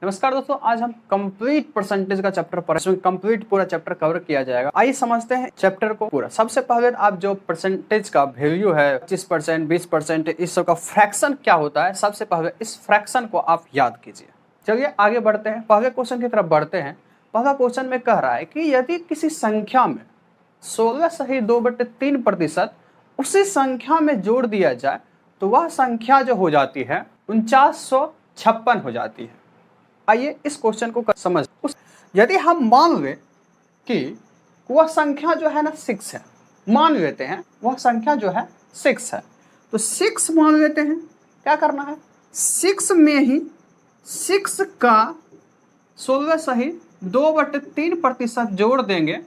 नमस्कार दोस्तों, आज हम कंप्लीट परसेंटेज का चैप्टर पर इसमें कंप्लीट पूरा चैप्टर कवर किया जाएगा। आइए समझते हैं चैप्टर को पूरा। सबसे पहले आप जो परसेंटेज का वैल्यू है 25%, 20%, इस सब का फ्रैक्शन क्या होता है, सबसे पहले इस फ्रैक्शन को आप याद कीजिए। चलिए आगे बढ़ते हैं, पहले क्वेश्चन की तरफ बढ़ते हैं। पहला क्वेश्चन में कह रहा है कि यदि किसी संख्या में 16.2/3% उसी संख्या में जोड़ दिया जाए तो वह संख्या जो हो जाती है 4956 हो जाती है। आइए इस क्वेश्चन को समझ। यदि हम मान लें कि वह संख्या जो है ना 6 है, मान लेते हैं वह संख्या जो है 6 है, तो 6 मान लेते हैं। क्या करना है, 6 में ही 6 का 16.2/3% जोड़ देंगे,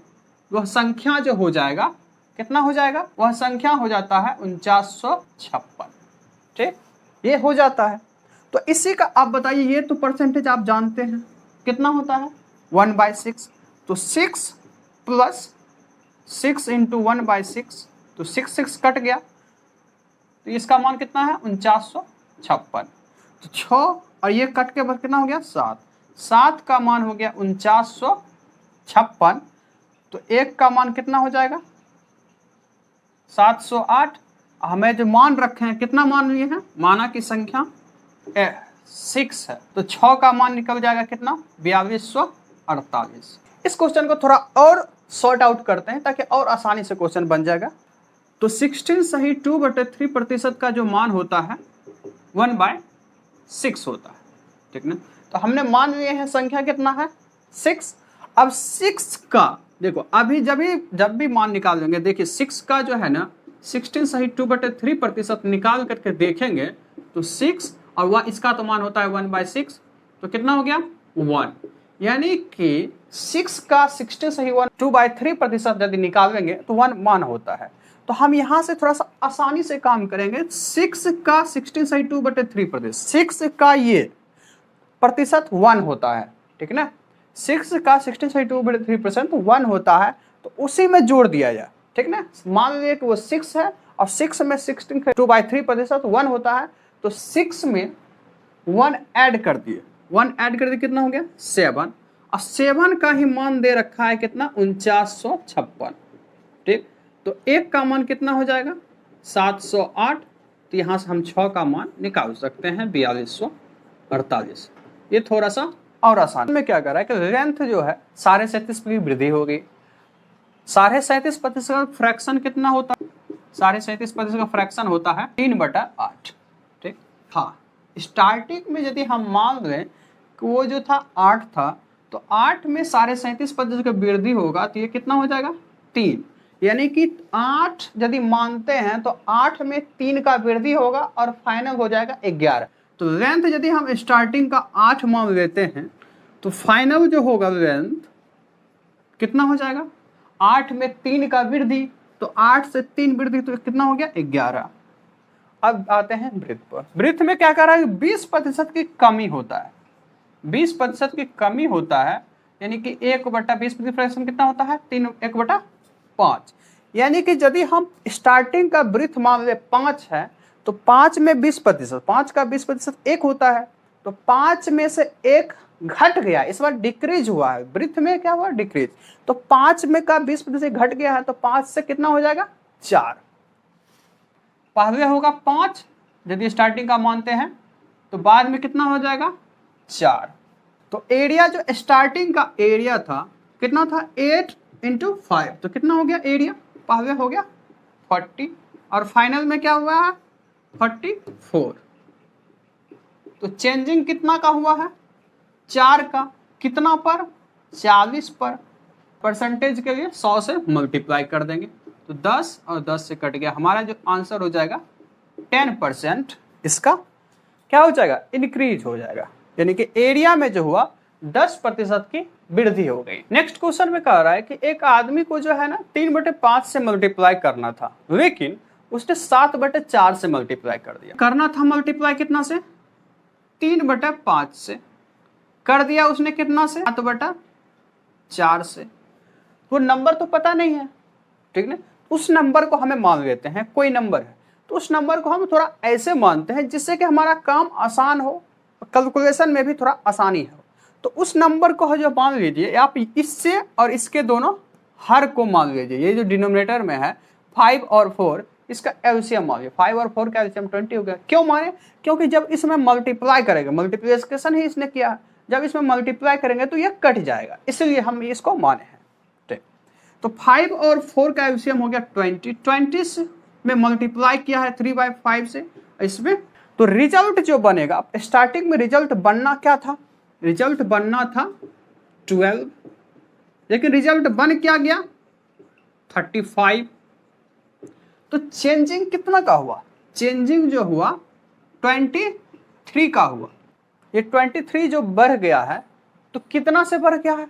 वह संख्या जो हो जाएगा कितना हो जाएगा, वह संख्या हो जाता है 4956। ठीक, ये हो जाता है। तो इसी का आप बताइए, ये तो परसेंटेज आप जानते हैं कितना होता है 1/6। तो 6 प्लस 6 इंटू 1/6, तो 6 कट गया, तो इसका मान कितना है 4956। तो 6 और ये कट के बाद कितना हो गया 7 का मान हो गया 4956। तो 1 का मान कितना हो जाएगा 708। हमें जो मान रखे हैं कितना मान लिए हैं, माना की संख्या 6 है, तो 6 का मान निकल जाएगा कितना 4248। इस क्वेश्चन को थोड़ा और सॉर्ट आउट करते हैं ताकि और आसानी से क्वेश्चन बन जाएगा। तो 16.2/3% का जो मान होता है 1/6 होता है। ठीक ना, तो हमने मान लिए हैं संख्या कितना है 6। अब 6 का देखो, अभी जब भी मान निकाल लेंगे, देखिए 6 का जो है ना 16.2/3% निकाल करके देखेंगे तो 6 और वह इसका तो मान होता है 1/6, तो कितना हो गया 1। यानी कि 6 का 2/3% यदि निकालेंगे तो 1 मान होता है। तो हम यहाँ से थोड़ा सा आसानी से काम करेंगे। 6 का 16.2/3%, 6 का ये प्रतिशत 1 होता है। ठीक है ना, 6 का 16.2/3% 1 होता है, तो उसी में जोड़ दिया जाए। ठीक ना, मान लीजिए कि वो 6 है और 6 में 16.2/3% 1 होता है, तो 6 में 1 ऐड कर दिए, 1 ऐड कर दिए, कितना हो गया 7। और 7 का ही मान दे रखा है कितना 4956। ठीक, तो 1 का मान कितना हो जाएगा 708। तो यहाँ से हम 6 का मान निकाल सकते हैं 4248। ये थोड़ा सा और आसान में क्या कर रहा है कि लेंथ जो है 37.5 की वृद्धि हो गई। 37.5% का फ्रैक्शन कितना होता है, 37.5% का फ्रैक्शन होता है 3/8। ठीक, हाँ, स्टार्टिंग में यदि हम मान लें कि वो जो था 8 था, तो 8 में 37.5% का वृद्धि होगा, तो ये कितना हो जाएगा 3। यानी कि 8 यदि मानते हैं तो 8 में 3 का वृद्धि होगा और फाइनल हो जाएगा 11। तो लेंथ यदि हम स्टार्टिंग का 8 मान लेते हैं तो फाइनल जो होगा लेंथ कितना हो जाएगा, 8 में 3 का वृद्धि, तो 8 से 3 वृद्धि, तो कितना हो गया 11। अब आते हैं वृत्त पर। वृत्त में क्या कर रहा है, 20% की कमी होता है, 20% की कमी होता है। यानी कि 1/20% फ्रैक्शन कितना होता है 1/5। यानी कि यदि हम स्टार्टिंग का वृत्त मान ले 5 है, तो 5 में 20%, 5 का 20% 1 होता है, तो 5 में से 1 घट गया, इस बार डिक्रीज हुआ है। वृत्त में क्या हुआ डिक्रीज, तो 5 में का 20% घट गया है, तो 5 से कितना हो जाएगा 4। पहले होगा 5 यदि स्टार्टिंग का मानते हैं, तो बाद में कितना हो जाएगा 4। तो एरिया जो स्टार्टिंग का एरिया था कितना था 8 × 5, तो कितना हो गया एरिया, पहले हो गया 40 और फाइनल में क्या हुआ है 44। तो चेंजिंग कितना का हुआ है 4 का, कितना पर 40 पर। परसेंटेज के लिए 100 से मल्टीप्लाई कर देंगे, तो 10 और 10 से कट गया, हमारा जो आंसर हो जाएगा 10%। इसका क्या हो जाएगा इंक्रीज हो जाएगा, यानी कि एरिया में जो हुआ 10% की वृद्धि हो गई। नेक्स्ट क्वेश्चन में कह रहा है कि एक आदमी को जो है ना 3/5 से मल्टीप्लाई करना था, लेकिन उसने 7/4 से मल्टीप्लाई कर दिया। करना था मल्टीप्लाई कितना से 3/5 से, कर दिया उसने कितना से 7/4 से। वो नंबर तो पता नहीं है, ठीक ना, उस नंबर को हमें मान लेते हैं, कोई नंबर है तो उस नंबर को हम थोड़ा ऐसे मानते हैं जिससे कि हमारा काम आसान हो, कैलकुलेशन में भी थोड़ा आसानी हो। तो उस नंबर को जो मान लीजिए आप इससे और इसके दोनों हर को मान लीजिए, ये जो डिनोमिनेटर में है 5 और 4 इसका एलसीएम मान लीजिए, 5 और 4 का एलसीएम 20 हो गया। क्यों माने? क्योंकि जब इसमें मल्टीप्लाई करेंगे, मल्टीप्लिकेशन ही इसने किया है, जब इसमें मल्टीप्लाई करेंगे तो ये कट जाएगा, इसलिए हम इसको माने हैं। ठीक, तो 5 और 4 का एलसीएम हो गया 20 में मल्टीप्लाई किया है 3/5 से इसमें, तो रिजल्ट जो बनेगा, स्टार्टिंग में रिजल्ट बनना क्या था? रिजल्ट बनना था 12, लेकिन रिजल्ट बन क्या गया? 35। तो चेंजिंग कितना का हुआ? चेंजिंग जो हुआ 23 का हुआ। ये 23 जो बढ़ गया है तो कितना से बढ़ गया है?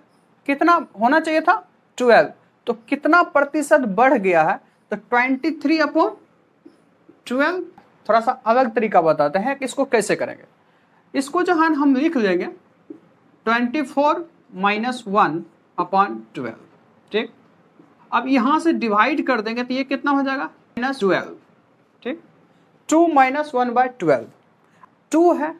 कितना होना चाहिए था? 12। तो कितना प्रतिशत बढ़ गया है? तो 23/12। थोड़ा सा अलग तरीका बताते हैं कि इसको कैसे करेंगे। इसको जो है हम लिख लेंगे 24 - 1/12। ठीक, अब यहां से डिवाइड कर देंगे तो ये कितना हो जाएगा? -12। ठीक, 2 - 1/12 2 है,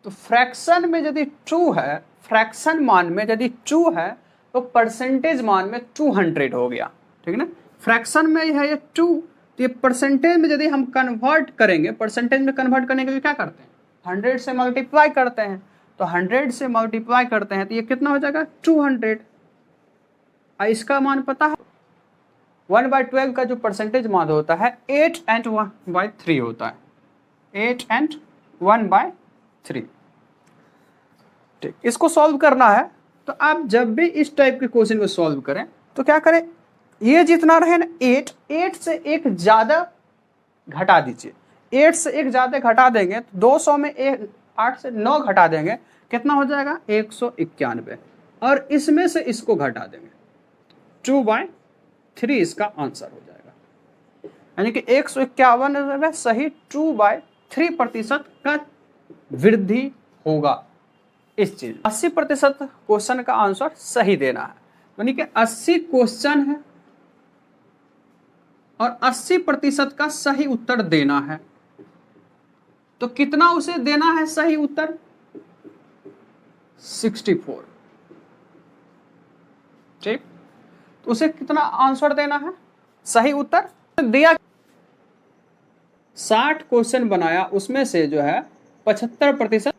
तो फ्रैक्शन में यदि 2 है, फ्रैक्शन मान में यदि 2 है तो परसेंटेज मान में 200 हो गया। ठीक है ना, फ्रैक्शन में है ये 2, तो ये परसेंटेज में यदि हम कन्वर्ट करेंगे, परसेंटेज में कन्वर्ट करने के लिए क्या करते हैं? 100 से मल्टीप्लाई करते हैं, तो 100 से मल्टीप्लाई करते हैं तो ये कितना हो जाएगा? 200। इसका मान पता है 1/12 का जो परसेंटेज मान होता है 8 and 1/3 होता है, 8 and 1/3। ठीक, इसको सॉल्व करना है तो आप जब भी इस टाइप के क्वेश्चन को सॉल्व करें तो क्या करें? ये जितना रहे ना 8 से एक ज्यादा घटा दीजिए, 8 से एक ज्यादा घटा देंगे तो 200 में 8 से 9 घटा देंगे, कितना हो जाएगा? 191। और इसमें से इसको घटा देंगे 2/3, इसका आंसर हो जाएगा। यानी कि 151 में सही 2/3% का वृद्धि होगा इस चीज। 80% क्वेश्चन का आंसर सही देना है, यानी कि 80 क्वेश्चन है और 80% का सही उत्तर देना है। तो कितना उसे देना है सही उत्तर? 64। ठीक, तो उसे कितना आंसर देना है सही उत्तर? दिया 60 क्वेश्चन बनाया, उसमें से जो है 75%,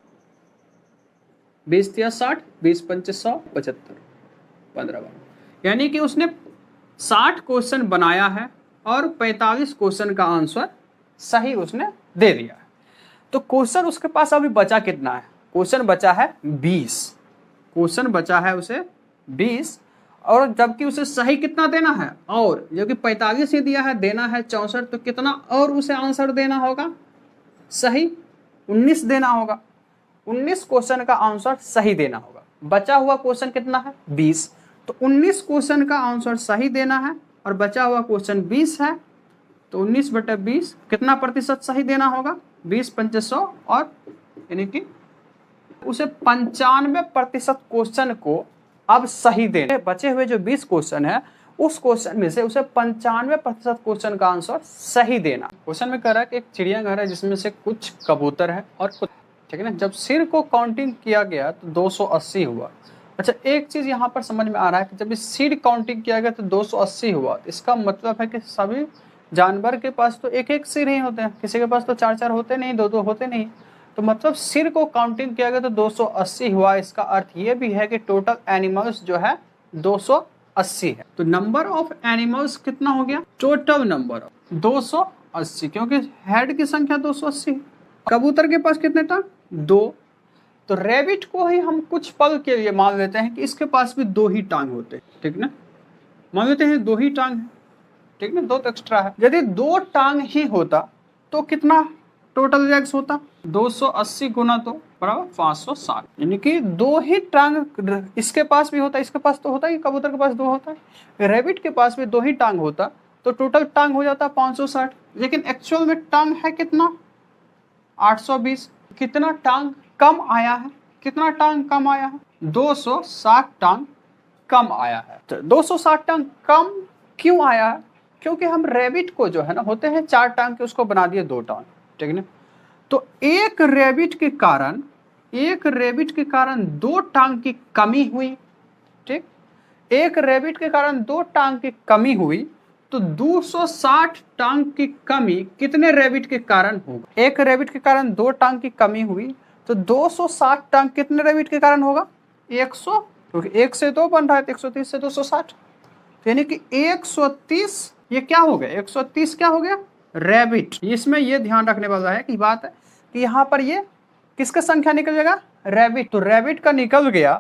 20 × 60, 20 × 5 100, 75, 15, यानी कि उसने 60 क्वेश्चन बनाया है और 45 क्वेश्चन का आंसर सही उसने दे दिया है। तो क्वेश्चन उसके पास अभी बचा कितना है? क्वेश्चन बचा है 20, क्वेश्चन बचा है उसे 20, और जबकि उसे सही कितना देना है? और जबकि 45 ही दिया है, देना है 64, तो कितना और उसे आंसर देना होगा सही? 19 देना होगा। 19 क्वेश्चन का आंसर सही देना होगा। बचा हुआ क्वेश्चन कितना है? 20। तो 19 क्वेश्चन का आंसर सही देना है और बचा हुआ क्वेश्चन 20 है, तो 19/20 कितना प्रतिशत सही देना होगा? 20 × 5 100, और यानी कि उसे 95% क्वेश्चन को अब सही देना। बचे हुए जो 20 क्वेश्चन है उस क्वेश्चन में से उसे 95% क्वेश्चन का आंसर सही देना। क्वेश्चन में कह रहा है कि एक चिड़ियाघर है जिसमें से कुछ कबूतर है और कुछ, ठीक है ना, जब सिर को काउंटिंग किया गया तो 280 हुआ। अच्छा, एक चीज यहाँ पर समझ में आ रहा है कि जब सिर काउंटिंग किया गया तो 280 हुआ, इसका मतलब है कि सभी जानवर के पास तो एक एक सिर ही होते हैं, किसी के पास तो 4-4 होते नहीं, 2-2 होते नहीं। तो मतलब सिर को काउंटिंग किया गया तो 280 हुआ। इसका अर्थ ये भी है कि टोटल एनिमल्स जो है 280 है। तो नंबर ऑफ एनिमल्स कितना हो गया? टोटल नंबर 280, क्योंकि हेड की संख्या 280। कबूतर के पास कितने टांग? 2। तो रैबिट को ही हम कुछ पल के लिए मान लेते हैं कि इसके पास भी 2 ही टांग होते हैं, ठीक ना, मान लेते हैं 2 ही टांग है, ठीक ना, 2 तो एक्स्ट्रा है। यदि 2 टांग ही होता तो कितना टोटल लेग्स होता? 280 गुना 2 बराबर 560, यानी कि 2 ही टांग इसके पास भी होता, इसके पास तो होता ही, कबूतर के पास 2 होता है, रैबिट के पास भी 2 ही टांग होता तो टोटल टांग हो जाता 560। लेकिन एक्चुअल में टांग है कितना? 820। कितना टांग कम आया है? कितना टांग कम आया है? 260 टांग कम आया है। तो 260 टांग कम क्यों आया है? क्योंकि हम रैबिट को जो है ना, होते हैं 4 टांग के, उसको बना दिए 2 टांग, ठीक है ना। तो एक रैबिट के कारण एक रैबिट के कारण 2 टांग की कमी हुई, ठीक, एक रैबिट के कारण 2 टांग की कमी हुई, तो 260 टांग की कमी कितने रैबिट के कारण होगा? एक रैबिट के कारण 2 टांग की कमी हुई, तो 260 टांग कितने रैबिट के कारण होगा? 100, क्योंकि 1 से 2 बन रहा है, तो 130 से 260, तो यानी कि 130 ये क्या हो गया? 130 क्या हो गया? रैबिट। इसमें ये ध्यान रखने वाला है कि बात है कि यहाँ पर ये किसका संख्या निकलेगा? रैबिट। तो रैबिट का निकल गया,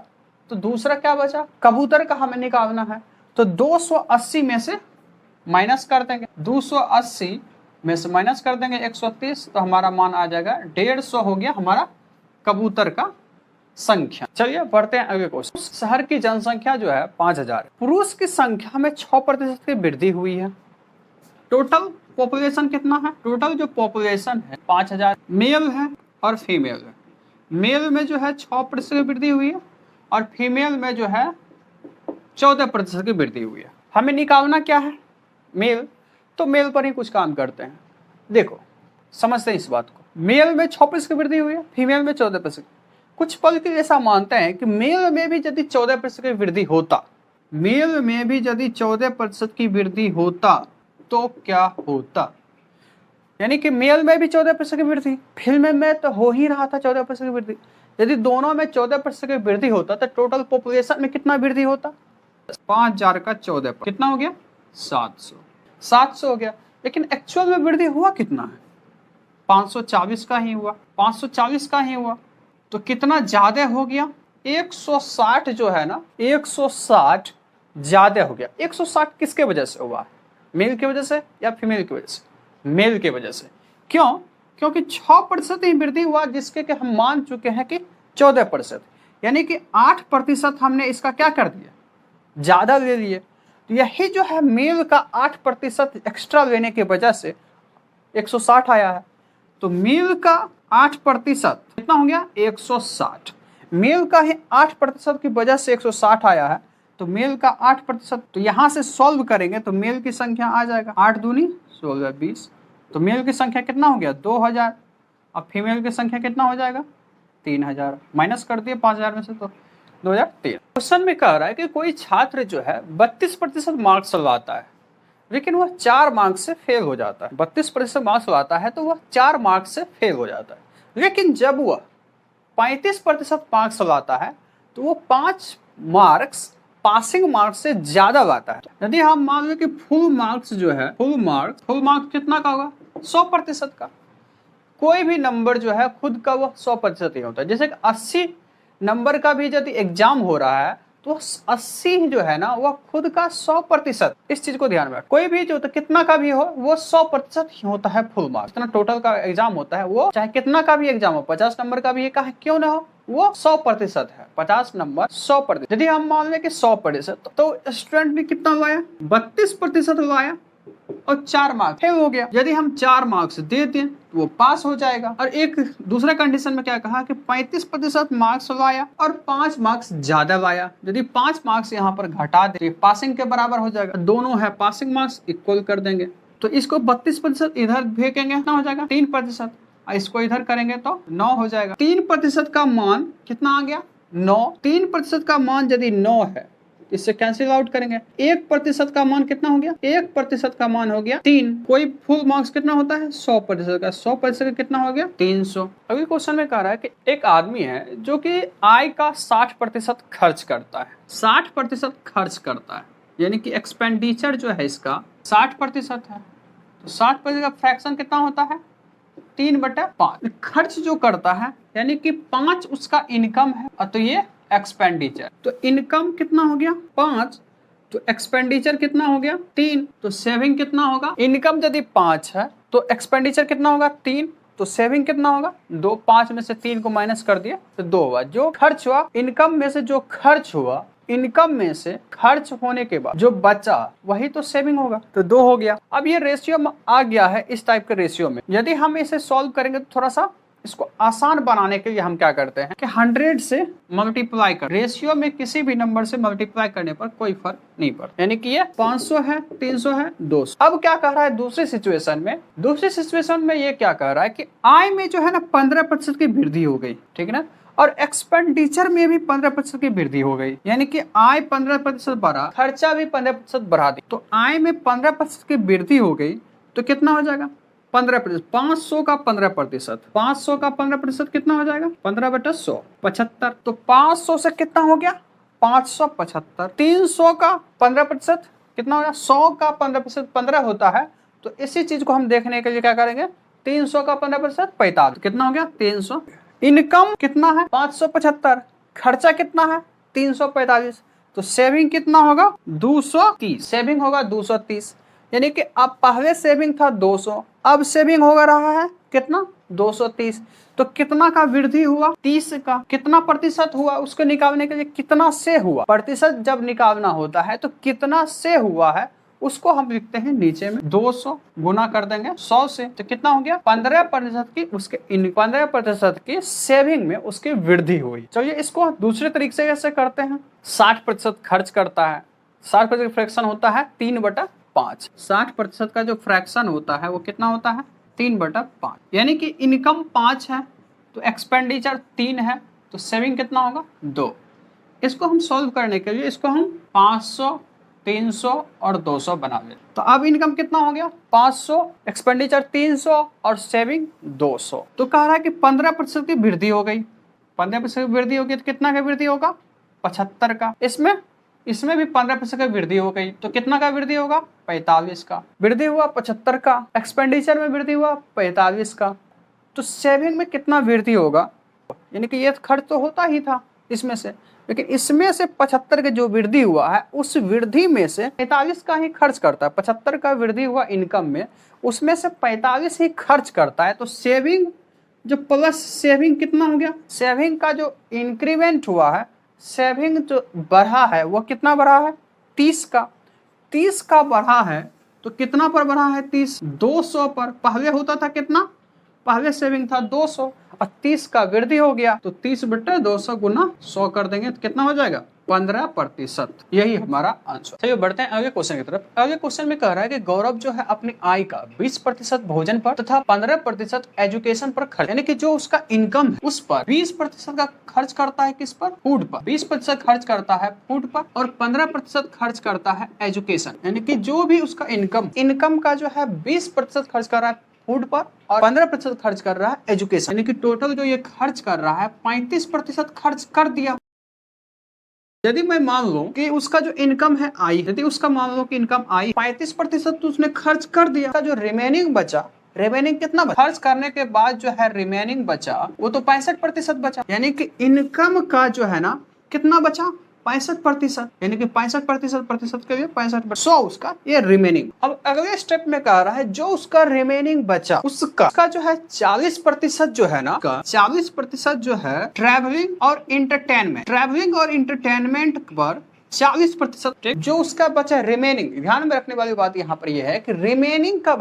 तो दूसरा क्या बचा? कबूतर का हमें निकालना है, तो 280 में से माइनस कर देंगे, 280 में से माइनस कर देंगे 130, तो हमारा मान आ जाएगा 150 हो गया हमारा कबूतर का संख्या। चलिए बढ़ते हैं अगले क्वेश्चन। शहर की जनसंख्या जो है 5000, पुरुष की संख्या में 6% की वृद्धि हुई है। टोटल पॉपुलेशन कितना है? टोटल जो पॉपुलेशन है 5000, मेल है और फीमेल है। मेल में जो है 6% की वृद्धि हुई है और फीमेल में जो है 14% की वृद्धि हुई है। हमें निकालना क्या है? मेल। तो मेल पर ही कुछ काम करते हैं। देखो समझते हैं इस बात को। मेल में 6% की वृद्धि हुई है, फीमेल में 14%। कुछ पल के ऐसा मानते हैं कि मेल में भी यदि 14% की वृद्धि होता, मेल में भी यदि 14% की वृद्धि होता तो क्या होता? यानी कि मेल में भी 14% की वृद्धि, फीमेल में तो हो ही रहा था 14% की वृद्धि। यदि दोनों में 14% की वृद्धि होता तो टोटल पॉपुलेशन में कितना वृद्धि होता? 5000 का 14 कितना हो गया? 700 हो गया। लेकिन एक्चुअल में वृद्धि हुआ कितना है? 540 का ही हुआ, 540 का ही हुआ। तो कितना ज्यादा हो गया? 160 जो है ना, 160 ज्यादा हो गया। 160 किसके वजह से हुआ? मेल की वजह से या फीमेल की वजह से? मेल की वजह से। क्यों? क्योंकि 6% ही वृद्धि हुआ, जिसके कि हम मान चुके हैं कि 14%, यानी कि 8% हमने इसका क्या कर दिया? ज्यादा ले लिए। तो यही जो है मेल का 8% एक्स्ट्रा लेने की वजह से 160 आया है। तो मेल का 8% कितना हो गया? 160। मेल का ही 8% की वजह से 160 आया है, तो मेल का 8%। तो यहां से सॉल्व करेंगे तो मेल की संख्या आ जाएगा 8 दूनी 16 20। तो मेल की संख्या कितना हो गया? 2000। अब फीमेल की संख्या कितना हो जाएगा? 3000। माइनस कर दिए 5000 में से, तो 2013। क्वेश्चन में कह रहा है कि कोई छात्र जो है 32% मार्क्स लाता है, लेकिन वह 4 मार्क्स से फेल हो जाता है। 32% मार्क्स लाता है तो वह 4 मार्क्स से फेल हो जाता है। लेकिन जब वह 35% मार्क्स लाता है तो वो 5 मार्क्स पासिंग मार्क्स से ज्यादा लाता है। यदि हम मान लो कि फुल मार्क्स जो है, फुल मार्क्स कितना का होगा? 100% का। कोई भी नंबर जो है खुद का वह 100% ही होता है। जैसे 80 नंबर का भी यदि एग्जाम हो रहा है तो 80 जो है ना वह खुद का 100%। इस चीज को ध्यान में रख। कोई भी जो कितना का भी हो वो 100% ही होता है फुल मार्क्स। इतना टोटल का एग्जाम होता है, वो चाहे कितना का भी एग्जाम हो, 50 नंबर का भी है, क्यों ना हो, वो 100% है। 50 नंबर 100%। यदि हम मान लें कि 100%, तो स्टूडेंट ने कितना लाया? 32% लाया और 4 मार्क्स फेल हो गया। यदि हम 4 मार्क्स दे दें तो वो पास हो जाएगा। और एक दूसरा कंडीशन में क्या कहा कि 35% मार्क्स लाया और 5 मार्क्स ज्यादा लाया। यदि 5 मार्क्स यहाँ पर घटा दे पासिंग के बराबर हो जाएगा। दोनों है पासिंग मार्क्स, इक्वल कर देंगे। तो इसको 32% इधर फेंकेंगे, कितना हो जाएगा? 3%। इसको इधर करेंगे तो 9 हो जाएगा। 3% का मान कितना आ गया? 9। 3% का मान यदि 9 है, इससे कैंसिल आउट करेंगे। 1% का मान कितना हो गया? 1% का मान हो गया 3। कोई फुल मार्क्स कितना होता है? 100% का। 100% का कितना हो गया? 300। अगले क्वेश्चन में कह रहा है कि एक आदमी है जो कि आय का 60% खर्च करता है। 60% खर्च करता है, यानी कि एक्सपेंडिचर जो है इसका 60% है। तो 60% का फ्रैक्शन कितना होता है? 3/5। खर्च जो करता है यानी कि 5 उसका इनकम है, और तो ये एक्सपेंडिचर। तो इनकम कितना हो गया? 5। तो एक्सपेंडिचर कितना हो गया? 3। तो सेविंग कितना होगा? इनकम यदि 5 है तो एक्सपेंडिचर कितना होगा? 3। तो सेविंग कितना होगा? 2। 5 में से 3 को माइनस कर दिया तो 2 हुआ। जो खर्च हुआ इनकम में से, जो खर्च हुआ इनकम में से, खर्च होने के बाद जो बचा वही तो सेविंग होगा। तो 2 हो गया। अब ये रेशियो आ गया है इस टाइप के रेशियो में। यदि हम इसे सॉल्व करेंगे तो थोड़ा सा इसको आसान बनाने के लिए हम क्या करते हैं कि 100 से मल्टीप्लाई कर। रेशियो में किसी भी नंबर से मल्टीप्लाई करने पर कोई फर्क नहीं पड़ता। यानी कि ये 500 है, 300 है, 200। अब क्या कह रहा है दूसरी सिचुएशन में? दूसरी सिचुएशन में ये क्या कह रहा है कि आय में जो है ना 15% की वृद्धि हो गई, ठीक है ना, और एक्सपेंडिचर में भी 15% की वृद्धि हो गई, यानी कि आय 15% बढ़ा, खर्चा भी 15% बढ़ा दी। तो आय में 15% की वृद्धि हो गई तो कितना हो जाएगा 15%। 500 का 15%, 500 का 15% कितना हो जाएगा 15/100 75। तो 500 से कितना हो गया 575। 300 का 15% कितना हो गया 100 का 15% 15 होता है। तो इसी चीज को हम देखने के लिए क्या करेंगे 300 का 15% 45 कितना हो गया 300। इनकम कितना है 575, खर्चा कितना है 345, तो सेविंग कितना होगा 230, सेविंग होगा 230। यानी कि अब पहले सेविंग था 200, अब सेविंग होगा रहा है कितना 230। तो कितना का वृद्धि हुआ 30 का। कितना प्रतिशत हुआ उसको निकालने के लिए कितना से हुआ, प्रतिशत जब निकालना होता है तो कितना से हुआ है उसको हम लिखते हैं नीचे में 200 गुना कर देंगे 100 से, तो कितना हो गया 15% की उसके 15% की सेविंग में उसकी वृद्धि हुई। चलिए इसको दूसरे तरीके से कैसे करते हैं। 60% खर्च करता है, 60% फ्रैक्शन होता है 3/5। 60% का जो फ्रैक्शन होता है वो कितना होता है 3/5, यानी कि इनकम 5 है तो एक्सपेंडिचर 3 है तो सेविंग कितना होगा 2। इसको हम सॉल्व करने के लिए इसको हम 500 300 और 200 बना ले। तो अब इनकम कितना हो गया 500, एक्सपेंडिचर 300 और सेविंग 200। तो कह रहा है कि 15% की वृद्धि हो गई, 15% की वृद्धि होगी तो कितना का वृद्धि होगा 75 का। इसमें भी 15% की वृद्धि हो गई तो कितना का वृद्धि होगा 45 का। वृद्धि हुआ 75 का, एक्सपेंडिचर में वृद्धि हुआ 45 का, तो सेविंग में कितना वृद्धि होगा, यानी कि ये खर्च तो होता ही था इसमें से, लेकिन इसमें से 75 का जो वृद्धि हुआ है उस वृद्धि में से 45 का ही खर्च करता है। 75 का वृद्धि हुआ इनकम में, उसमें से 45 ही खर्च करता है। तो सेविंग जो प्लस सेविंग कितना हो गया, सेविंग का जो इंक्रीमेंट हुआ है, सेविंग जो बढ़ा है वो कितना बढ़ा है 30 का। 30 का बढ़ा है तो कितना पर बढ़ा है 30, 200 पर। पहले होता था कितना, पहले सेविंग था 200 और 30 का वृद्धि हो गया तो 30/200 गुना 100 कर देंगे तो कितना हो जाएगा 15%। यही हमारा आंसर। चलिए बढ़ते हैं अगले क्वेश्चन की तरफ। अगले क्वेश्चन में कह रहा है कि गौरव जो है अपनी आय का 20% भोजन पर तथा 15% एजुकेशन पर खर्च, यानी कि जो उसका इनकम है उस पर 20% का खर्च करता है किस पर, फूड पर। 20% खर्च करता है फूड पर और 15% खर्च करता है एजुकेशन, यानी कि जो भी उसका इनकम का जो है 20% खर्च कर रहा है फूड पर और 15% खर्च कर रहा है एजुकेशन, यानी कि टोटल जो ये खर्च कर रहा है 35% खर्च कर दिया। यदि मैं मान लो कि उसका जो इनकम है आई, यदि उसका मान लो कि इनकम आई 35% तो उसने खर्च कर दिया, जो रिमेनिंग बचा, रिमेनिंग कितना बचा, खर्च करने के बाद जो है रिमेनिंग बचा वो तो 65% बचा, यानी कि इनकम का जो है ना कितना बचा 65%, यानी कि 65% के लिए 65% उसका ये रिमेनिंग। अब अगले स्टेप में कह रहा है जो उसका रिमेनिंग बचा उसका जो है 40% जो है ना, 40% जो है ट्रैवलिंग और इंटरटेनमेंट, ट्रैवलिंग और इंटरटेनमेंट पर 40% जो उसका बचा रिमेनिंग। ध्यान में रखने वाली बात यहाँ पर यह है कि रिमेनिंग का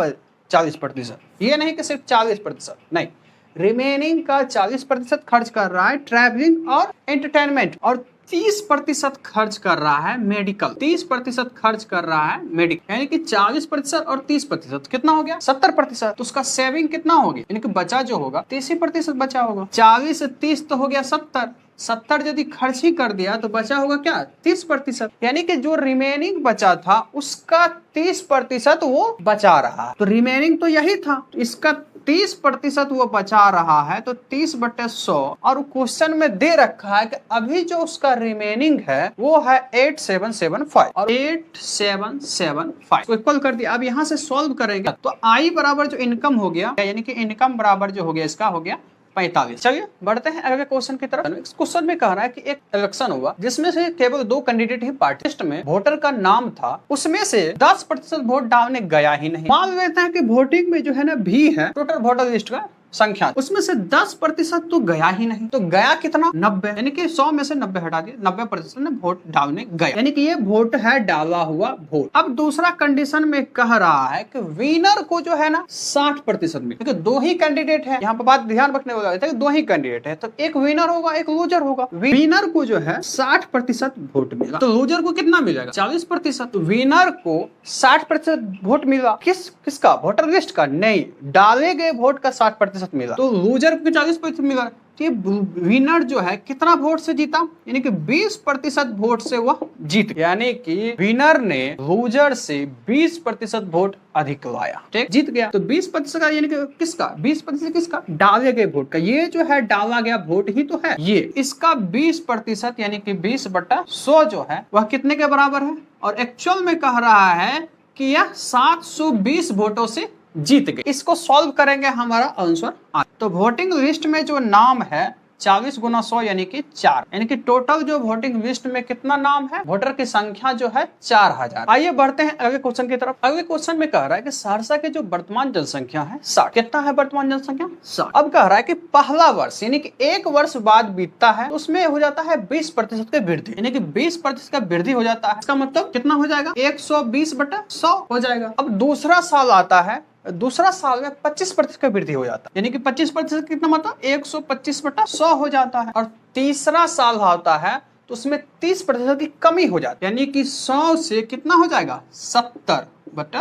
40%, ये नहीं कि सिर्फ 40%, नहीं, रिमेनिंग का 40% खर्च कर रहा है ट्रैवलिंग और एंटरटेनमेंट और 30% खर्च कर रहा है मेडिकल, 30% खर्च कर रहा है मेडिकल, यानी कि 40% और 30% कितना हो गया 70%। तो उसका सेविंग कितना होगी, यानी कि बचा जो होगा 30% बचा होगा। 40 से 30 तो हो गया 70 यदि खर्च ही कर दिया तो बचा होगा क्या 30%, यानी कि जो रिमेनिंग बचा था उसका 30% वो बचा रहा है। तो रिमेनिंग तो यही था, इसका 30% वो बचा रहा है तो 30/100 और क्वेश्चन में दे रखा है कि अभी जो उसका रिमेनिंग है वो है 8775 और 8775 को इक्वल कर दिया। अब यहाँ से सॉल्व करेंगे तो आई बराबर जो इनकम हो गया, यानी कि इनकम बराबर जो हो गया इसका हो गया 45। चलिए बढ़ते हैं अगले क्वेश्चन की तरफ। इस क्वेश्चन में कह रहा है कि एक इलेक्शन हुआ जिसमें से केवल 2 कैंडिडेट ही पार्टी में वोटर का नाम था, उसमें से 10% वोट डालने गया ही नहीं। मान लेते हैं कि वोटिंग में जो है ना भी है टोटल वोटर लिस्ट का संख्या, उसमें से 10% तो गया ही नहीं। तो गया कितना 90, यानी कि 100 में से 90 हटा दिया, 90% ने वोट डालने गया, यानी कि ये वोट है डाला हुआ वोट। अब दूसरा कंडीशन में कह रहा है कि विनर को जो है ना 60% में, क्योंकि 2 ही कैंडिडेट है, यहाँ पर बात ध्यान रखने वाला है कि 2 ही कैंडिडेट है तो एक विनर होगा एक लूजर होगा। विनर को जो है 60% वोट मिला तो लूजर को कितना मिलेगा 40%। तो विनर को 60% वोट मिला किसका, वोटर लिस्ट का नहीं, डाले गए वोट का 60% 40% मिला, तो लूजर को 40% मिला। तो ये विनर जो है कितना वोट से जीता, यानी कि 20% वोट से वह जीत, यानी कि विनर ने लूजर से 20% वोट अधिक लाया, ठीक, जीत गया। तो 20% का यानी कि किसका, 20% किसका, डाले गए वोट का। ये जो है डाला गया वोट ही तो है ये, इसका 20% यानी कि 20/100 जो है वह कितने के बराबर है, और एक्चुअल में कह रहा है कि यह 720 वोटों से जीत गए। इसको सॉल्व करेंगे, हमारा आंसर आ। तो वोटिंग लिस्ट में जो नाम है 40 × 100 यानी कि 4, यानी कि टोटल जो वोटिंग लिस्ट में कितना नाम है, वोटर की संख्या जो है 4000। आइए बढ़ते हैं अगले क्वेश्चन की तरफ। अगले क्वेश्चन में कह रहा है कि सहरसा के जो वर्तमान जनसंख्या है 60। कितना है वर्तमान जनसंख्या, 60। अब कह रहा है कि पहला वर्ष यानी कि 1 वर्ष बाद बीतता है, उसमें हो जाता है 20% की वृद्धि, यानी कि 20% का वृद्धि हो जाता है। इसका मतलब कितना हो जाएगा, 120/100 हो जाएगा। अब दूसरा साल आता है, दूसरा साल में 25% का वृद्धि हो जाता है, यानी कि 25% कितना मतलब 125/100 हो जाता है। और तीसरा साल आता है तो उसमें 30% की कमी हो जाती है, यानी कि 100 से कितना हो जाएगा 70/,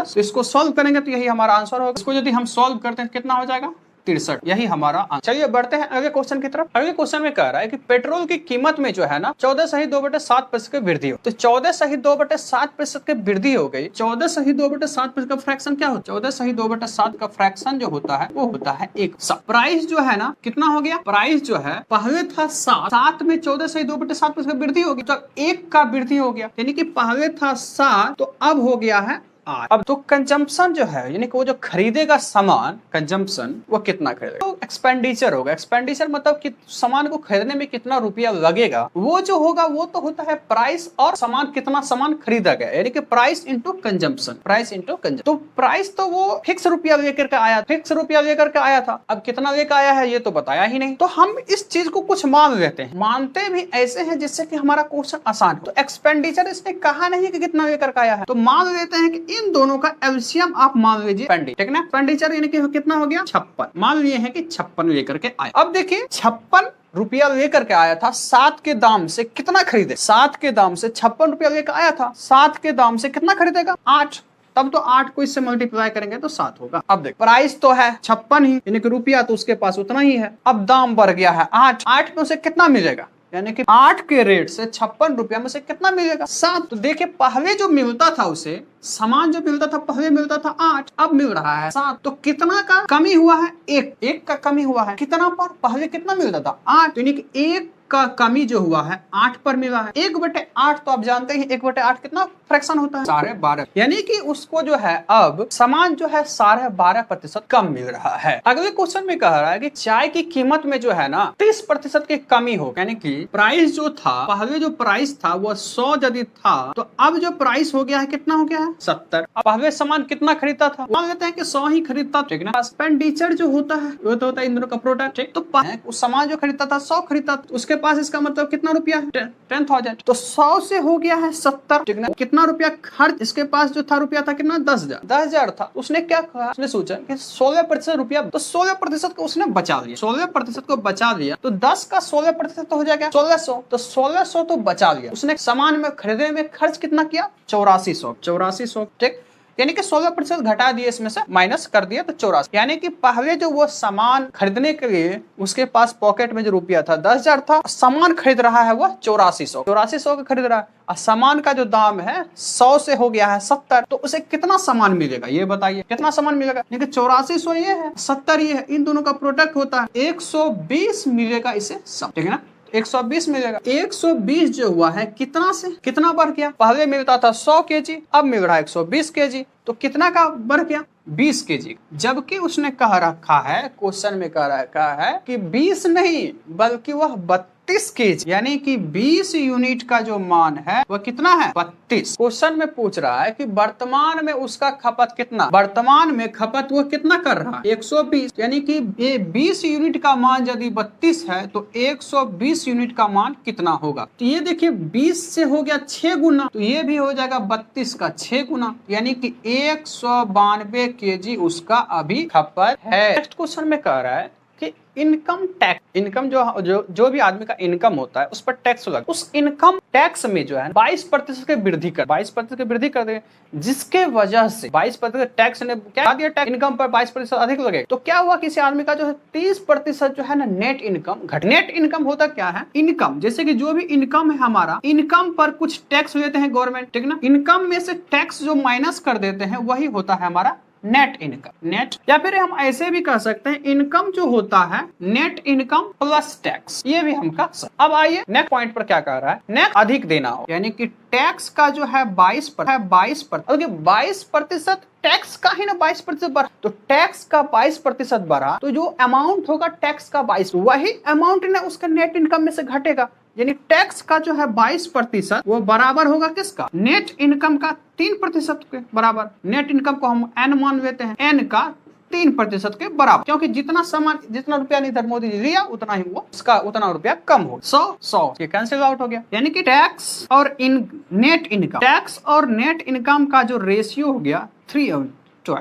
तो इसको सॉल्व करेंगे तो यही हमारा आंसर होगा। इसको यदि हम सॉल्व करते हैं कितना हो जाएगा 63, यही हमारा आंसर। चलिए बढ़ते हैं अगले क्वेश्चन की तरफ। अगले क्वेश्चन में कह रहा है कि पेट्रोल की कीमत में जो है ना 14.2/7% की वृद्धि हो, तो 14.2/7% की वृद्धि हो गई। 14.2/7% का फ्रैक्शन क्या होता है, 14.2/7 का फ्रैक्शन जो होता है वो होता है 1। प्राइस जो है ना कितना हो गया, प्राइस जो है पहले था 7 में 14.2/7% की वृद्धि होगी तो 1 का वृद्धि हो गया, यानी कि पहले था 7 तो अब हो गया है 8। अब तो कंजम्पशन जो है यानी कि वो जो खरीदेगा सामान, कंजम्पशन वो कितना खरीदेगा, तो एक्सपेंडिचर होगा। एक्सपेंडिचर मतलब कि सामान को खरीदने में कितना रुपया लगेगा, वो जो होगा वो तो होता है प्राइस और सामान कितना सामान खरीदा गया, यानी कि price into consumption, price into consumption. तो प्राइस तो वो फिक्स रुपया लेकर के आया, फिक्स रुपया लेकर के आया था, अब कितना लेकर आया है ये तो बताया ही नहीं। तो हम इस चीज को कुछ मान लेते हैं, मानते भी ऐसे हैं जिससे कि हमारा क्वेश्चन आसान हो। तो एक्सपेंडिचर इसने कहा नहीं कि कितना लेकर के आया है, तो मान लेते हैं कि इन दोनों का एलसीएम आप मान लीजिए ठीक ना, एक्सपेंडिचर यानी कि कितना हो गया 56, मान लिए हैं कि 56 लेकर के आया। अब देखिए 56 रुपया लेकर के आया था, 7 के दाम से कितना खरीदे, 7 के दाम से 56 रुपया लेकर आया था, 7 के दाम से कितना खरीदेगा 8, तब तो 8 को इससे मल्टीप्लाई करेंगे तो 7 होगा। अब देख प्राइस तो है 56 ही, यानी कि रुपया तो उसके पास उतना ही है, अब दाम बढ़ गया है 8 में उसे कितना मिलेगा, यानी कि 8 के रेट से 56 रुपया में से कितना मिलेगा 7। तो देखिए पहले जो मिलता था उसे सामान जो मिलता था पहले मिलता था 8, अब मिल रहा है 7, तो कितना का कमी हुआ है, 1 का कमी हुआ है। कितना पर, पहले कितना मिलता था 8, यानी कि 1 का कमी जो हुआ है 8 पर मिला है। 1/8 तो आप जानते हैं 1/8 कितना फ्रैक्शन होता है 12.5, यानी कि उसको जो है अब सामान जो है 12.5% कम मिल रहा है। अगले क्वेश्चन में कह रहा है कि चाय की कीमत में जो है ना 30% की कमी हो, यानी कि प्राइस जो था पहले जो प्राइस था वो 100 यदि था तो अब जो प्राइस हो गया है कितना हो गया है 70। अब पहले सामान कितना खरीदता था, मान लेते हैं कि 100 ही खरीदता, ठीक ना। एक्सपेंडिचर जो होता है वो तो होता है इन दोनों का प्रोडक्ट, ठीक। तो उस सामान जो खरीदता था 100 खरीदता था, उसके पास इसका मतलब कितना रुपया है 10,000, तो 100 से हो गया है 70, ठीक ना। कितना रुपया खर्च, इसके पास जो था रुपया था कितना 10,000 था, उसने क्या कहा, उसने सोचा कि 16% रुपया, तो 16% को उसने बचा लिया, 16% को बचा लिया तो 10 का 16% तो हो जाएगा 1600, तो 1600 तो बचा लिया उसने। सामान में खरीदने में खर्च कितना किया 8400, ठीक, यानी कि 16% घटा दिए, इसमें से माइनस कर दिया तो 84, यानी कि पहले जो वो सामान खरीदने के लिए उसके पास पॉकेट में जो रुपया था 10,000 था, सामान खरीद रहा है वो 8400 का खरीद रहा है, और सामान का जो दाम है 100 से हो गया है 70, तो उसे कितना सामान मिलेगा ये बताइए, कितना सामान मिलेगा, यानी कि 8400 ये है 70 ये है, इन दोनों का प्रोडक्ट होता है 120 मिलेगा इसे सब, ठीक है ना। 120 मिलेगा, 120 जो हुआ है कितना से कितना बढ़ गया, पहले मिलता था 100 केजी, अब मिल रहा है 120 केजी, तो कितना का बढ़ गया 20 केजी। जबकि उसने कह रखा है, क्वेश्चन में कह रखा है कि 20 नहीं बल्कि वह 32 केजी, यानी कि 20 यूनिट का जो मान है वह कितना है 32। क्वेश्चन में पूछ रहा है कि वर्तमान में उसका खपत कितना, वर्तमान में खपत वो कितना कर रहा है 120, यानी कि ये 20 यूनिट का मान यदि 32 है तो 120 यूनिट का मान कितना होगा। तो ये देखिए 20 से हो गया 6 गुना, तो ये भी हो जाएगा 32 का 6 गुना, यानी कि 192 केजी उसका अभी खपत है। नेक्स्ट क्वेश्चन में कह रहा है कि इनकम टैक्स, इनकम जो भी आदमी का इनकम होता है उस पर टैक्स लगा, उस इनकम टैक्स में जो है 22% की वृद्धि कर 22% की वृद्धि कर देंगे, जिसके वजह से 22% टैक्स ने क्या दिया, टैक्स इनकम पर 22% अधिक लगेगा। तो क्या हुआ, किसी आदमी का जो है 30% जो है ना नेट इनकम घट। नेट इनकम होता क्या है, इनकम जैसे कि जो भी इनकम है हमारा, इनकम पर कुछ टैक्स लेते हैं गवर्नमेंट, ठीक ना, इनकम में से टैक्स जो माइनस कर देते हैं वही होता है हमारा नेट इनकम। नेट, या फिर हम ऐसे भी कह सकते हैं इनकम जो होता है नेट इनकम प्लस टैक्स, ये भी हम कह सकते। अब आइए नेक्स्ट पॉइंट पर क्या कह रहा है, नेट अधिक देना हो, यानी कि टैक्स का जो है 22% टैक्स का ही ना 22% बढ़ा, तो टैक्स का 22% बढ़ा तो जो अमाउंट होगा टैक्स का 22, वही अमाउंट ना उसका नेट इनकम में से घटेगा, यानी टैक्स का जो है 22% वो बराबर होगा किसका, नेट इनकम का 3% के बराबर। नेट इनकम को हम n मान लेते हैं, n का 3% के बराबर, क्योंकि जितना सामान जितना रुपया नरेंद्र मोदी जी लिया उतना ही वो उसका उतना रुपया कम हो, 100 ये कैंसिल आउट हो गया। यानी कि टैक्स और नेट इनकम, टैक्स और नेट इनकम का जो रेशियो हो गया 3:12,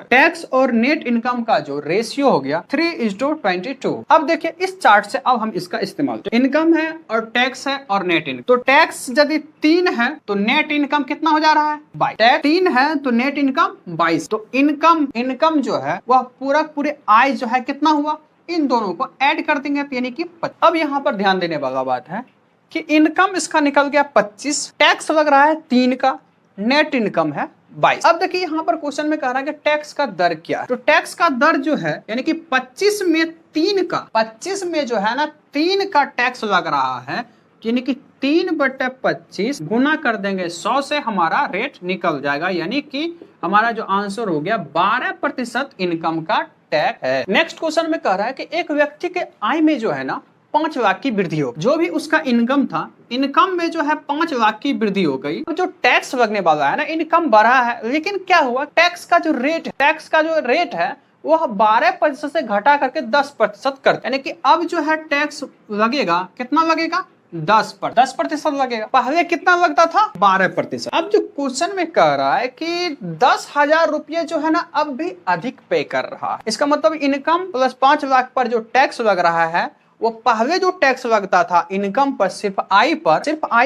टैक्स और नेट इनकम का जो रेशियो हो गया 3:22। अब देखिए इस चार्ट से अब हम इसका इस्तेमाल, तो इनकम है और टैक्स है और नेट इनकम, तो टैक्स यदि 3 है तो नेट इनकम कितना हो जा रहा है 22, टैक्स 3 है तो नेट इनकम 22, तो इनकम जो है वह पूरे आय जो है कितना हुआ, इन दोनों को ऐड कर देंगे यानी कि 25। अब यहाँ पर ध्यान देने वाला बात है कि इनकम इसका निकल गया 25, टैक्स लग रहा है 3 का, नेट इनकम है 22। अब देखिए यहाँ पर क्वेश्चन में कह रहा है कि टैक्स का दर क्या है, तो टैक्स का दर जो है यानी कि 25 में 3 का, 25 में जो है ना 3 का टैक्स लग रहा है, यानी कि 3/25 गुना कर देंगे 100 से हमारा रेट निकल जाएगा, यानी कि हमारा जो आंसर हो गया 12% इनकम का टैक्स है। नेक्स्ट क्वेश्चन में कह रहा है कि एक व्यक्ति के आय में जो है ना 5 लाख की वृद्धि हो, जो भी उसका इनकम था, इनकम में जो है 5 लाख की वृद्धि हो गई, तो जो टैक्स लगने वाला है ना, इनकम बढ़ा है लेकिन क्या हुआ, टैक्स का जो रेट है वह 12% से घटा करके 10% कर, यानी कि अब जो है टैक्स लगेगा, कितना लगेगा 10% लगेगा, पहले कितना लगता था 12%। अब जो क्वेश्चन में कह रहा है कि 10,000 रुपये जो है ना अब भी अधिक पे कर रहा है, इसका मतलब इनकम प्लस 5 लाख पर जो टैक्स लग रहा है वो पहले जो टैक्स लगता था इनकम पर सिर्फ आई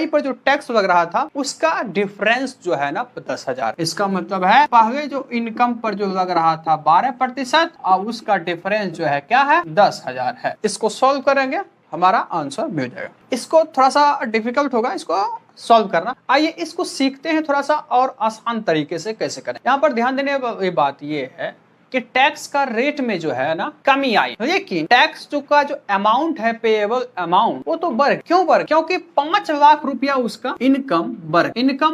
पर जो टैक्स लग रहा था उसका डिफरेंस जो है ना 10,000, इसका मतलब है पहले जो इनकम पर जो लग रहा था 12% और उसका डिफरेंस जो है क्या है 10,000 है। इसको सॉल्व करेंगे हमारा आंसर मिल जाएगा। इसको थोड़ा सा डिफिकल्ट होगा इसको सॉल्व करना, आइए इसको सीखते हैं थोड़ा सा और आसान तरीके से कैसे करें। यहाँ पर ध्यान देने वाली बात ये है कि टैक्स का रेट में जो है ना कमी आई, लेकिन टैक्स का जो अमाउंट है, पेएबल अमाउंट, वो तो बढ़, क्यों बढ़, क्योंकि 5 लाख रुपया उसका इनकम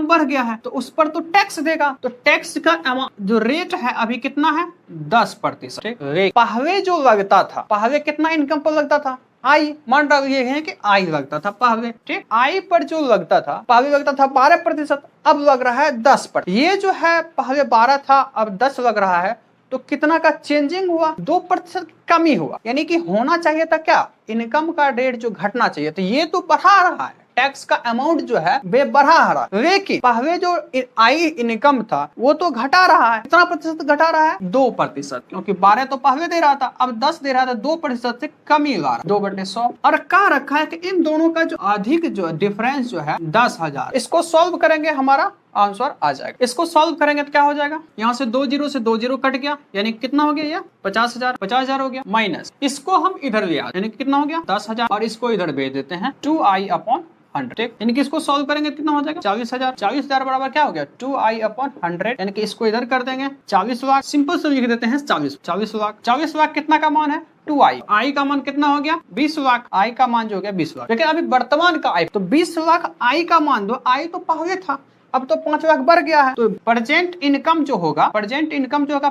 बढ़ गया है, तो उस पर तो टैक्स देगा, तो टैक्स का जो रेट है अभी कितना है 10%। पहले जो लगता था, पहले कितना इनकम पर लगता था, आई, मान रहे हैं कि आई लगता था पहले, ठीक, आई पर जो लगता था पहले लगता था 12%, अब लग रहा है 10%। ये जो है पहले 12 था अब 10 लग रहा है, तो कितना का चेंजिंग हुआ, 2% कमी हुआ, यानी कि होना चाहिए था क्या, इनकम का रेट जो घटना चाहिए, तो ये तो बढ़ा रहा है, टैक्स का अमाउंट जो है वे बढ़ा रहा, लेकिन पहले जो आई इनकम था वो तो घटा रहा है, कितना प्रतिशत घटा रहा है 2%, क्योंकि 12 तो पहले दे रहा था अब 10 दे रहा था, 2% से कमी ला रहा, 2/100, और कह रखा है कि इन दोनों का जो अधिक जो डिफरेंस जो है 10,000। इसको सॉल्व करेंगे हमारा आंसर आ जाएगा। इसको सॉल्व करेंगे तो क्या हो जाएगा, यहाँ से 2 जीरो से 2 जीरो कट गया, यानी कितना हो गया, ये 50,000 हो गया, माइनस इसको हम इधर ले आते, यानी कितना हो गया 10,000, और इसको इधर भेज देते हैं 2i/100, यानी कि इसको सॉल्व करेंगे कितना हो जाएगा 40,000 बराबर क्या हो गया 2i/100, यानी कि इसको इधर कर देंगे 40 लाख, सिंपल से लिख देते हैं 40 लाख कितना का मान है 2i, आई का मान कितना हो गया 20 लाख, आई का मान जो हो गया 20 लाख, लेकिन अभी वर्तमान का आई, तो 20 लाख आई का मान दो, आई तो पहले था अब तो 5 लाख बढ़ गया है, तो प्रेजेंट इनकम जो होगा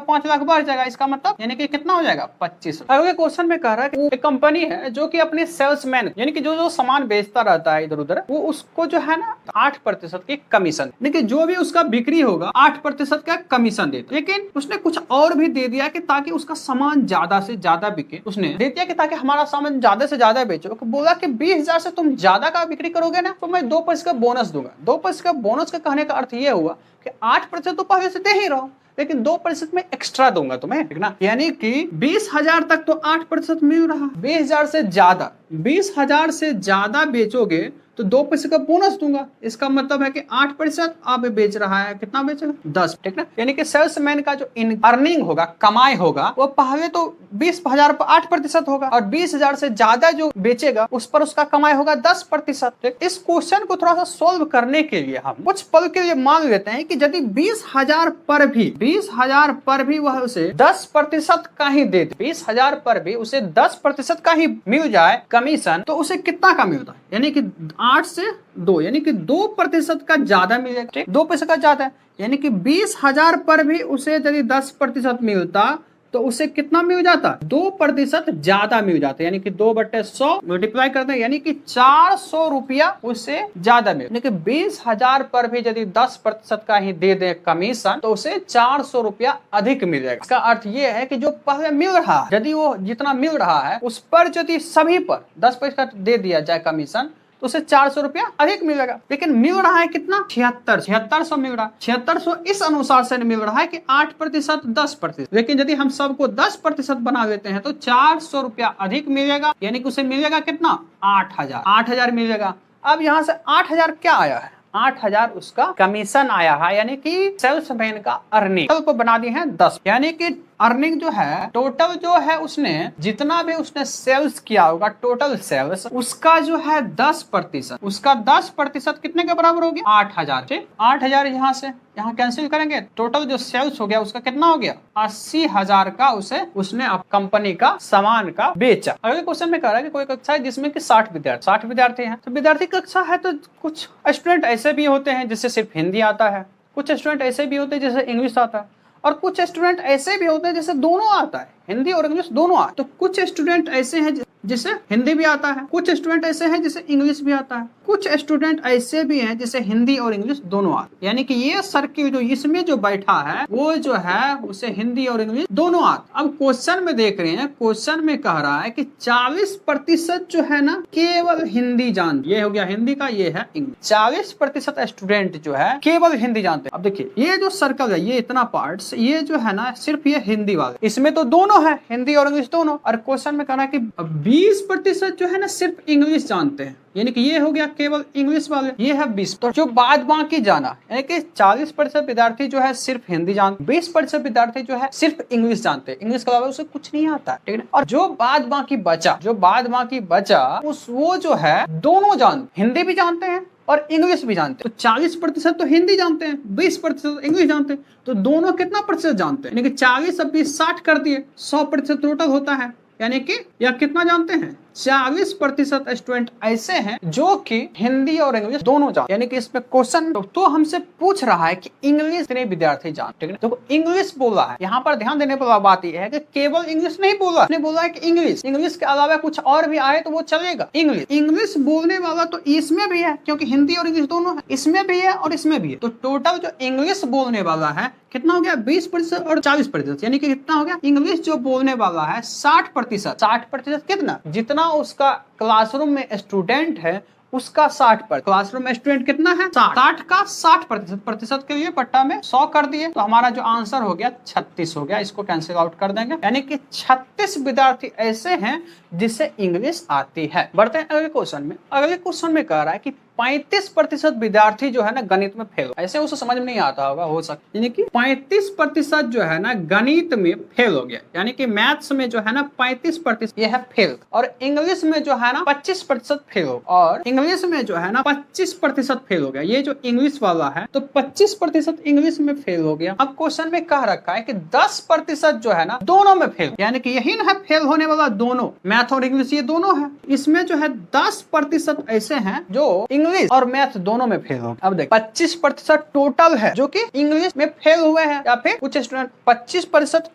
5 लाख बढ़ जाएगा, इसका मतलब यानी कि कितना हो जाएगा 25 लाख। अगले क्वेश्चन में कह रहा है कि एक कंपनी है जो कि अपने सेल्समैन यानी कि जो सामान बेचता रहता है इधर उधर, वो उसको जो है ना 8% की कमीशन, लेकिन जो भी उसका बिक्री होगा 8% का कमीशन देता, लेकिन उसने कुछ और भी दे दिया कि ताकि उसका सामान ज्यादा से ज्यादा बिके, उसने दे दिया कि ताकि हमारा सामान ज्यादा से ज्यादा बेचो, बोला कि 20,000 से तुम ज्यादा का बिक्री करोगे ना तो मैं 2% का बोनस दूंगा। 2% का बोनस का कहने कहने का अर्थ ये हुआ कि 8% तो पहले से दे ही रहा हूं, लेकिन 2% में एक्स्ट्रा दूंगा तुम्हें, ठीक ना। यानी कि 20,000 तक तो 8% मिल रहा, 20,000 से ज्यादा बेचोगे तो 2% का बोनस दूंगा। इसका मतलब है कि 8% आप बेच रहा है, कितना बेचेगा 10, ठीक ना। यानी कि सेल्समैन का जो अर्निंग होगा, कमाई होगा, वो पहले तो 20,000 पर 8% होगा और 20,000 से ज्यादा जो बेचेगा उस पर उसका कमाई होगा 10%। इस क्वेश्चन को थोड़ा सा सोल्व करने के लिए हम कुछ पल के लिए मान लेते हैं कि यदि 20,000 पर भी वह उसे 10% का ही दे, 20,000 पर भी उसे 10% का ही मिल जाए कमीशन, तो उसे कितना का मिलता है, यानी कि 8 से 2, यानी कि 2% का ज्यादा मिलेगा, ठीक, 2% का ज्यादा है। यानी कि 20,000 पर भी उसे यदि 10% मिलता तो उसे कितना मिल जाता, 2% ज्यादा मिल जाता, यानी कि 2/100 मल्टीप्लाई करते हैं, यानी कि 400 रुपया उसे ज्यादा मिले। यानी कि 20,000 पर भी यदि 10% का ही दे दे कमीशन तो उसे 400 रुपया अधिक मिलेगा। इसका अर्थ ये है कि जो पहले मिल रहा है, यदि वो जितना मिल रहा है उस पर यदि सभी पर 10% दे दिया जाए कमीशन तो उसे 400 रुपया अधिक मिलेगा। लेकिन मिल रहा है कितना, 7600 मिल रहा है। 7600 इस अनुसार से मिल रहा है कि 8% 10%, लेकिन यदि हम सबको 10% बना लेते हैं तो 400 रुपया अधिक मिलेगा, यानी कि उसे मिलेगा कितना, 8,000 मिलेगा। अब यहाँ से 8,000 क्या आया है, 8,000 उसका कमीशन आया है, यानी कि सेल्समैन का अर्निंग। को बना दी है 10, यानी कि अर्निंग जो है टोटल जो है उसने जितना भी उसने सेल्स किया होगा, टोटल सेल्स उसका जो है 10%, उसका 10% कितने के बराबर हो गया, 8,000, ठीक। 8,000 यहाँ से यहाँ कैंसिल करेंगे, टोटल जो सेल्स हो गया उसका कितना हो गया, 80,000 का उसने कंपनी का सामान का बेचा। अगले क्वेश्चन में कह रहा है कि कोई कक्षा है जिसमें कि 60 विद्यार्थी हैं, तो विद्यार्थी कक्षा है तो कुछ स्टूडेंट ऐसे भी होते हैं जिससे सिर्फ हिंदी आता है, कुछ स्टूडेंट ऐसे भी होते हैं जिससे इंग्लिश आता है, और कुछ स्टूडेंट ऐसे भी होते हैं जिसे दोनों आता है, हिंदी और इंग्लिश दोनों आता है। तो कुछ स्टूडेंट ऐसे हैं जिसे हिंदी भी आता है, कुछ स्टूडेंट ऐसे हैं जिसे इंग्लिश भी आता है, कुछ स्टूडेंट ऐसे भी हैं जिसे हिंदी और इंग्लिश दोनों आता है। यानी कि ये सर्किल जो इसमें जो बैठा है वो जो है उसे हिंदी और इंग्लिश दोनों आता। अब क्वेश्चन में देख रहे हैं, क्वेश्चन में कह रहा है कि 40% जो है ना केवल हिंदी जानते, ये हो गया हिंदी का, ये है इंग्लिश। 40% स्टूडेंट जो है केवल हिंदी जानते हैं। अब देखिए ये जो सर्कल है, ये इतना पार्ट, ये जो है ना सिर्फ ये हिंदी वाले, इसमें तो दोनों है, हिंदी और इंग्लिश दोनों। और क्वेश्चन में कहना है कि 20% जो है ना सिर्फ इंग्लिश जानते हैं, यानी कि ये हो गया केवल इंग्लिश वाले, ये है 20। तो जो बाद बाकी जाना, यानी कि 40% विद्यार्थी जो है सिर्फ हिंदी जानते, 20% विद्यार्थी जो है सिर्फ इंग्लिश जानते हैं, इंग्लिश के अलावा उसे कुछ नहीं आता, ठीक है। और जो बाद बाकी बचा वो जो है दोनों जानते, हिंदी भी जानते हैं और इंग्लिश भी जानते हैं। तो 40% तो हिंदी जानते हैं, 20% इंग्लिश जानते हैं, तो दोनों कितना प्रतिशत जानते हैं, यानी कि 40 और 20 60 कर दिए, 100% टोटल होता है। यानी कि यह कितना जानते हैं, 40% स्टूडेंट ऐसे हैं जो कि हिंदी और इंग्लिश दोनों जानते। यानी कि इसमें क्वेश्चन तो हमसे पूछ रहा है कि इंग्लिश कितने विद्यार्थी जानते, ठीक है। तो इंग्लिश बोला है, यहाँ पर ध्यान देने वाली बात यह है कि केवल इंग्लिश नहीं बोला, उसने बोला है कि इंग्लिश के अलावा कुछ और भी आए तो वो चलेगा। इंग्लिश बोलने वाला तो इसमें भी है, क्योंकि हिंदी और इंग्लिश दोनों है, इसमें भी है और इसमें भी है। तो टोटल जो इंग्लिश बोलने वाला है कितना हो गया, 20% और 40%, यानी कि कितना हो गया, इंग्लिश जो बोलने वाला है 60%। 60% कितना, जितना उसका क्लासरूम में स्टूडेंट है उसका 60%। क्लासरूम में स्टूडेंट कितना है, 60 का 60%, प्रतिशत के लिए पट्टा में 100 कर दिए, तो हमारा जो आंसर हो गया 36 हो गया। इसको कैंसिल आउट कर देंगे, यानी कि 36 विद्यार्थी ऐसे हैं जिसे इंग्लिश आती है। बढ़ते हैं अगले क्वेश्चन में। अगले क्वेश्चन में कह रहा है कि 35% विद्यार्थी जो है ना गणित में फेल, ऐसे उसे समझ में नहीं आता होगा, हो सकता, यानी कि 35% जो है ना गणित में फेल हो गया, यानी कि मैथ्स में जो है ना 35% ये है फेल, और इंग्लिश में जो है ना 25% फेल हो, और इंग्लिश में जो है ना 25% फेल हो गया। ये जो इंग्लिश वाला है तो 25% इंग्लिश में फेल हो गया। अब क्वेश्चन में कह रखा है कि 10% जो है ना दोनों में फेल, यानी कि यही ना है फेल होने वाला, दोनों मैथ और इंग्लिश ये दोनों है। इसमें जो है 10% ऐसे हैं जो इंग्लिश और मैथ दोनों में फेल हो। अब देख 25% टोटल है जो कि इंग्लिश में फेल हुए हैं, या फिर कुछ स्टूडेंट 25%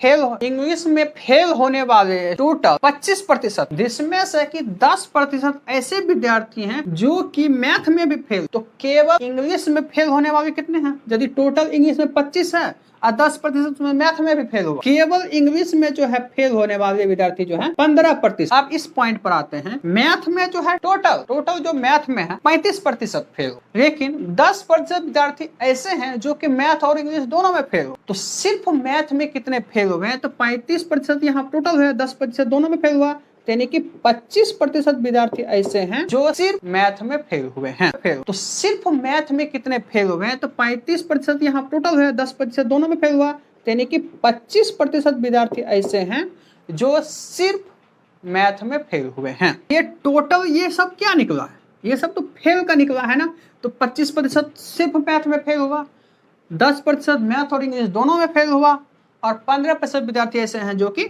इंग्लिश में फेल होने वाले टोटल 25%, जिसमें से कि 10% ऐसे विद्यार्थी हैं जो कि मैथ में भी फेल। तो केवल इंग्लिश में फेल होने वाले कितने हैं? यदि टोटल इंग्लिश में 25 है और 10% मैथ में भी फेल हुआ, केवल इंग्लिश में जो है फेल होने वाले विद्यार्थी जो है 15%। अब इस पॉइंट पर आते हैं, मैथ में जो है टोटल जो मैथ में है 35% फेल हो, लेकिन 10% विद्यार्थी ऐसे हैं जो कि मैथ और इंग्लिश दोनों में फेल हो। तो सिर्फ मैथ में कितने फेल हुए हैं? तो 35% यहाँ टोटल है, 10% दोनों में फेल हुआ, यानी कि 25% विद्यार्थी ऐसे हैं जो सिर्फ मैथ में फेल हुए हैं। तो सिर्फ मैथ में कितने फेल हुए हैं? तो 35% यहाँ टोटल है, 10% दोनों में फेल हुआ, यानी कि 25% विद्यार्थी ऐसे हैं जो सिर्फ मैथ में फेल हुए हैं। ये टोटल ये सब क्या निकला है? ये सब तो फेल का निकला है ना। तो 25% सिर्फ मैथ में फेल हुआ, 10% मैथ और इंग्लिश दोनों में फेल हुआ, और 15% विद्यार्थी ऐसे हैं जो कि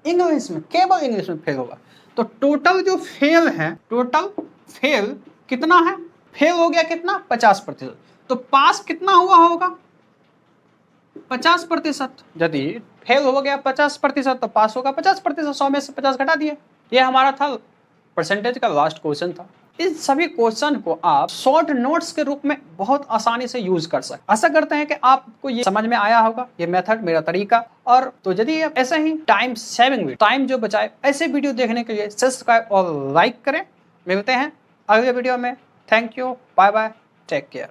इंग्लिश में, केवल इंग्लिश में फेल होगा। तो टोटल जो फेल है, टोटल फेल कितना है? फेल हो गया कितना? 50%। तो पास कितना हुआ होगा? 50%। यदि फेल हो गया 50% तो पास होगा 50%। 100 में से 50 घटा दिए। ये हमारा था परसेंटेज का लास्ट क्वेश्चन था। इस सभी क्वेश्चन को आप शॉर्ट नोट्स के रूप में बहुत आसानी से यूज कर सकते। आशा करते हैं कि आपको ये समझ में आया होगा, ये मेथड, मेरा तरीका। और तो यदि आप ऐसे ही टाइम जो बचाए ऐसे वीडियो देखने के लिए सब्सक्राइब और लाइक करें। मिलते हैं अगले वीडियो में। Thank you, bye bye, take care.